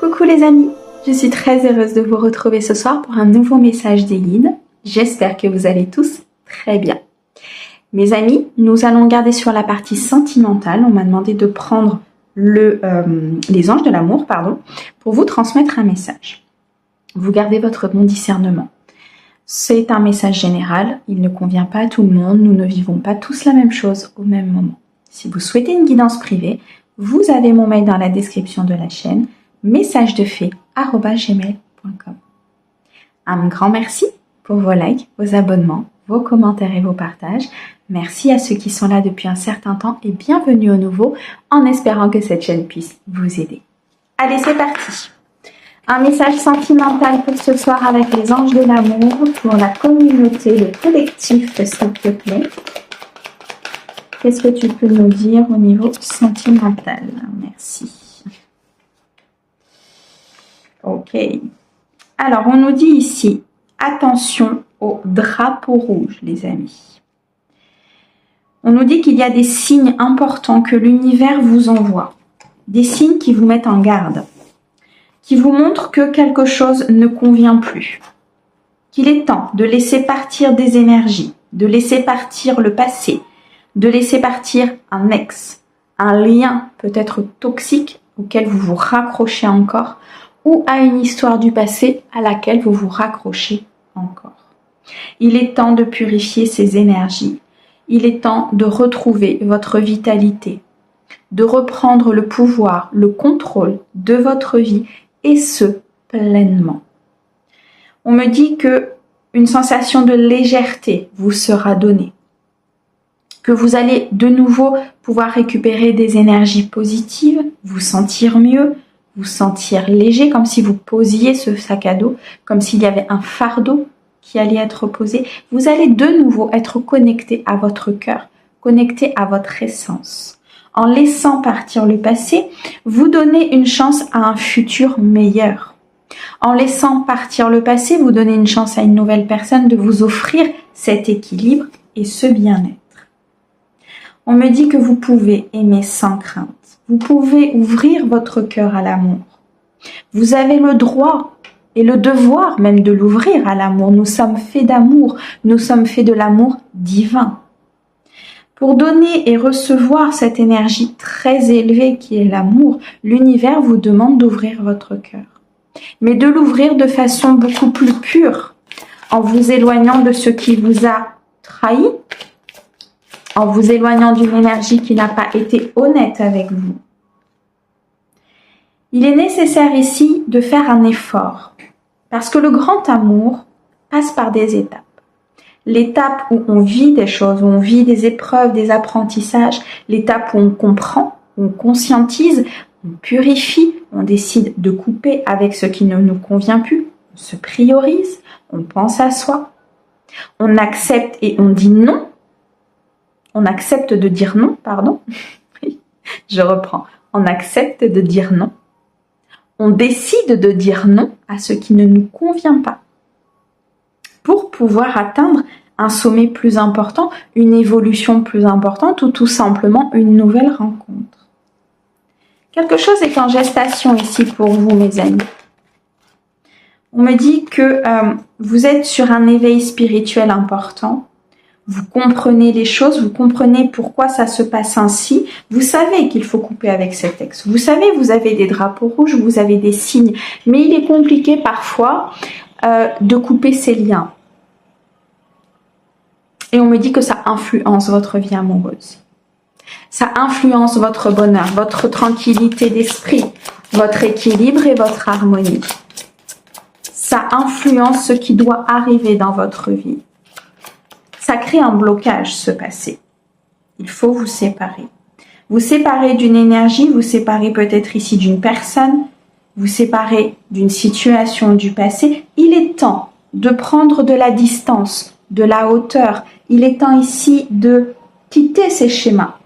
Coucou les amis, je suis très heureuse de vous retrouver ce soir pour un nouveau message des guides. J'espère que vous allez tous très bien. Mes amis, nous allons garder sur la partie sentimentale. On m'a demandé de prendre les anges de l'amour, pour vous transmettre un message. Vous gardez votre bon discernement. C'est un message général, il ne convient pas à tout le monde, nous ne vivons pas tous la même chose au même moment. Si vous souhaitez une guidance privée, vous avez mon mail dans la description de la chaîne, messagesdefée@gmail.com. Un grand merci pour vos likes, vos abonnements, vos commentaires et vos partages. Merci à ceux qui sont là depuis un certain temps et bienvenue aux nouveaux, en espérant que cette chaîne puisse vous aider. Allez, c'est parti! Un message sentimental pour ce soir avec les anges de l'amour, pour la communauté, le collectif, s'il te plaît. Qu'est-ce que tu peux nous dire au niveau sentimental? Merci. Ok. Alors, on nous dit ici, attention au drapeau rouge, les amis. On nous dit qu'il y a des signes importants que l'univers vous envoie. Des signes qui vous mettent en garde. Qui vous montrent que quelque chose ne convient plus. Qu'il est temps de laisser partir des énergies, de laisser partir le passé, de laisser partir un ex, un lien peut-être toxique auquel vous vous raccrochez encore, ou à une histoire du passé à laquelle vous vous raccrochez encore. Il est temps de purifier ces énergies. Il est temps de retrouver votre vitalité, de reprendre le pouvoir, le contrôle de votre vie, et ce, pleinement. On me dit que une sensation de légèreté vous sera donnée, que vous allez de nouveau pouvoir récupérer des énergies positives, vous sentir mieux, vous sentir léger, comme si vous posiez ce sac à dos, comme s'il y avait un fardeau qui allait être posé. Vous allez de nouveau être connecté à votre cœur, connecté à votre essence. En laissant partir le passé, vous donnez une chance à un futur meilleur. En laissant partir le passé, vous donnez une chance à une nouvelle personne de vous offrir cet équilibre et ce bien-être. On me dit que vous pouvez aimer sans crainte. Vous pouvez ouvrir votre cœur à l'amour. Vous avez le droit et le devoir même de l'ouvrir à l'amour. Nous sommes faits d'amour. Nous sommes faits de l'amour divin. Pour donner et recevoir cette énergie très élevée qui est l'amour, l'univers vous demande d'ouvrir votre cœur. Mais de l'ouvrir de façon beaucoup plus pure, en vous éloignant de ce qui vous a trahi, en vous éloignant d'une énergie qui n'a pas été honnête avec vous. Il est nécessaire ici de faire un effort, parce que le grand amour passe par des étapes. L'étape où on vit des choses, où on vit des épreuves, des apprentissages, l'étape où on comprend, où on conscientise, on purifie, on décide de couper avec ce qui ne nous convient plus, on se priorise, on pense à soi, on accepte et on dit non. On accepte de dire non, je reprends. On accepte de dire non. On décide de dire non à ce qui ne nous convient pas pour pouvoir atteindre un sommet plus important, une évolution plus importante ou tout simplement une nouvelle rencontre. Quelque chose est en gestation ici pour vous, mes amis. On me dit que vous êtes sur un éveil spirituel important. Vous comprenez les choses, vous comprenez pourquoi ça se passe ainsi. Vous savez qu'il faut couper avec cet ex. Vous savez, vous avez des drapeaux rouges, vous avez des signes. Mais il est compliqué parfois de couper ces liens. Et on me dit que ça influence votre vie amoureuse. Ça influence votre bonheur, votre tranquillité d'esprit, votre équilibre et votre harmonie. Ça influence ce qui doit arriver dans votre vie. Ça crée un blocage, ce passé. Il faut vous séparer. Vous séparer d'une énergie, vous séparer peut-être ici d'une personne, vous séparer d'une situation du passé. Il est temps de prendre de la distance, de la hauteur. Il est temps ici de quitter ces schémas,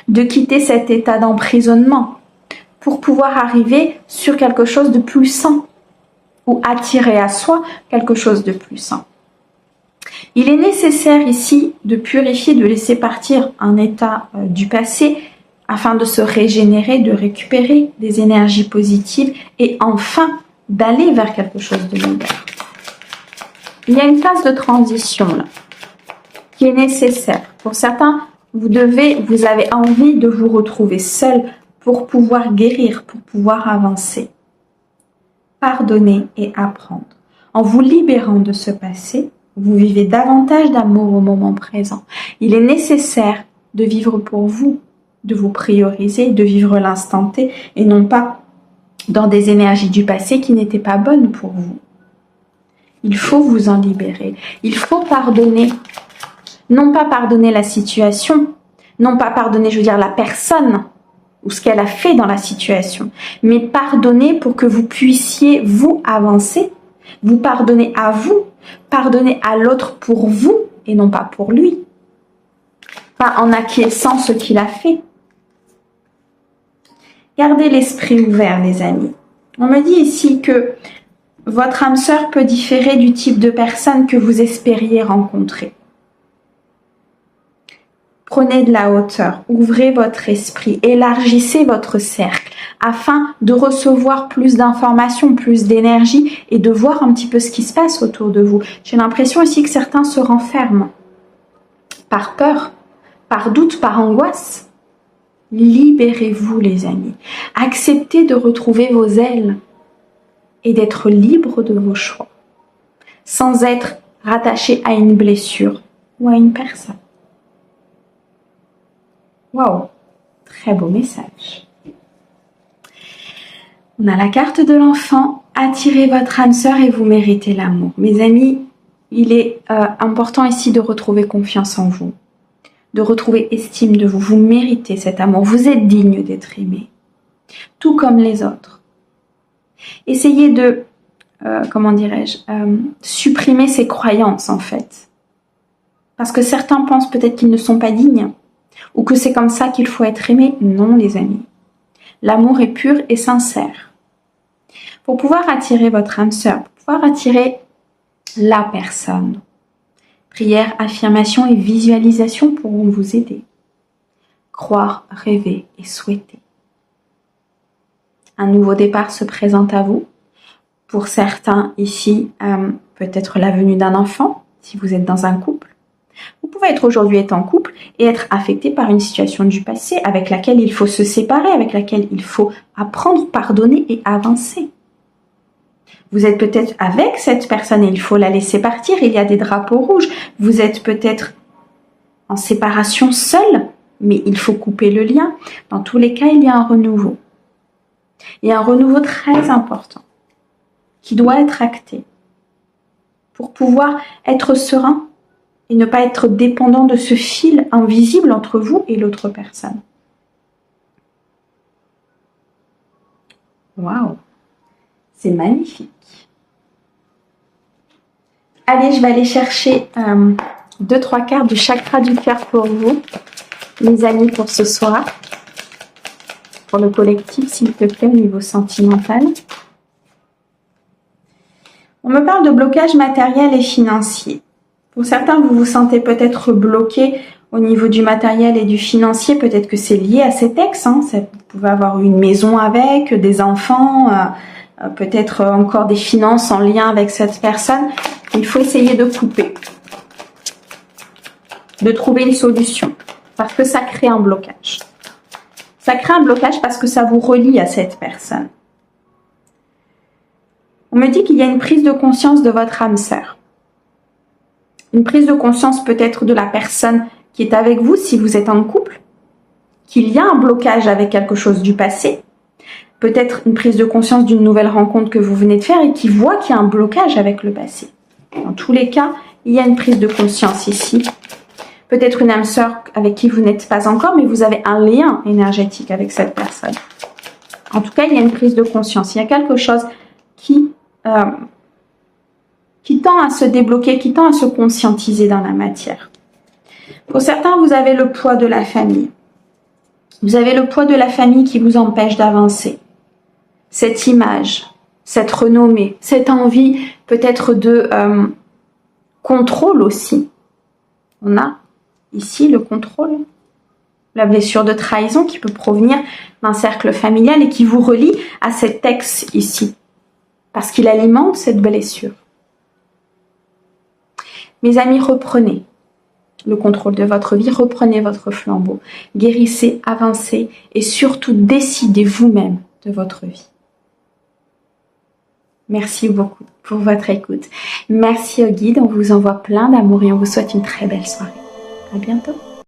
de quitter cet état d'emprisonnement pour pouvoir arriver sur quelque chose de plus sain ou attirer à soi quelque chose de plus sain. Il est nécessaire ici de purifier, de laisser partir un état du passé afin de se régénérer, de récupérer des énergies positives et enfin d'aller vers quelque chose de meilleur. Il y a une phase de transition là, qui est nécessaire. Pour certains, vous avez envie de vous retrouver seul pour pouvoir guérir, pour pouvoir avancer. Pardonner et apprendre. En vous libérant de ce passé, vous vivez davantage d'amour au moment présent. Il est nécessaire de vivre pour vous, de vous prioriser, de vivre l'instant T et non pas dans des énergies du passé qui n'étaient pas bonnes pour vous. Il faut vous en libérer. Il faut pardonner. Non pas pardonner la situation, non pas pardonner, je veux dire, la personne ou ce qu'elle a fait dans la situation, mais pardonner pour que vous puissiez, vous, avancer, vous pardonner à vous, pardonner à l'autre pour vous et non pas pour lui. Pas en acquiesçant ce qu'il a fait. Gardez l'esprit ouvert, les amis. On me dit ici que votre âme sœur peut différer du type de personne que vous espériez rencontrer. Prenez de la hauteur, ouvrez votre esprit, élargissez votre cercle afin de recevoir plus d'informations, plus d'énergie et de voir un petit peu ce qui se passe autour de vous. J'ai l'impression aussi que certains se renferment par peur, par doute, par angoisse. Libérez-vous, les amis. Acceptez de retrouver vos ailes et d'être libre de vos choix, sans être rattaché à une blessure ou à une personne. Waouh, très beau message. On a la carte de l'enfant. Attirez votre âme sœur et vous méritez l'amour. Mes amis, il est important ici de retrouver confiance en vous, de retrouver estime de vous. Vous méritez cet amour. Vous êtes digne d'être aimé, tout comme les autres. Essayez de, supprimer ces croyances en fait. Parce que certains pensent peut-être qu'ils ne sont pas dignes. Ou que c'est comme ça qu'il faut être aimé. Non, les amis. L'amour est pur et sincère. Pour pouvoir attirer votre âme sœur, pour pouvoir attirer la personne, prière, affirmation et visualisation pourront vous aider. Croire, rêver et souhaiter. Un nouveau départ se présente à vous. Pour certains ici, peut-être la venue d'un enfant, si vous êtes dans un couple. Vous pouvez aujourd'hui être en couple et être affecté par une situation du passé avec laquelle il faut se séparer, avec laquelle il faut apprendre, pardonner et avancer. Vous êtes peut-être avec cette personne et il faut la laisser partir, il y a des drapeaux rouges. Vous êtes peut-être en séparation seul, mais il faut couper le lien. Dans tous les cas, il y a un renouveau. Il y a un renouveau très important qui doit être acté pour pouvoir être serein et ne pas être dépendant de ce fil invisible entre vous et l'autre personne. Waouh, c'est magnifique. Allez, je vais aller chercher 2-3 cartes du chakra du cœur pour vous, mes amis, pour ce soir. Pour le collectif, s'il te plaît, au niveau sentimental. On me parle de blocage matériel et financier. Pour certains, vous vous sentez peut-être bloqué au niveau du matériel et du financier. Peut-être que c'est lié à cet ex. Vous pouvez avoir une maison avec, des enfants, peut-être encore des finances en lien avec cette personne. Il faut essayer de couper, de trouver une solution, parce que ça crée un blocage. Ça crée un blocage parce que ça vous relie à cette personne. On me dit qu'il y a une prise de conscience de votre âme sœur. Une prise de conscience peut-être de la personne qui est avec vous si vous êtes en couple, qu'il y a un blocage avec quelque chose du passé, peut-être une prise de conscience d'une nouvelle rencontre que vous venez de faire et qui voit qu'il y a un blocage avec le passé. Dans tous les cas, il y a une prise de conscience ici. Peut-être une âme sœur avec qui vous n'êtes pas encore, mais vous avez un lien énergétique avec cette personne. En tout cas, il y a une prise de conscience. Il y a quelque chose qui tend à se débloquer, qui tend à se conscientiser dans la matière. Pour certains, vous avez le poids de la famille. Vous avez le poids de la famille qui vous empêche d'avancer. Cette image, cette renommée, cette envie peut-être de contrôle aussi. On a ici le contrôle. la blessure de trahison qui peut provenir d'un cercle familial et qui vous relie à cet ex ici, parce qu'il alimente cette blessure. Mes amis, reprenez le contrôle de votre vie, reprenez votre flambeau, guérissez, avancez et surtout décidez vous-même de votre vie. Merci beaucoup pour votre écoute. Merci au guide, on vous envoie plein d'amour et on vous souhaite une très belle soirée. À bientôt.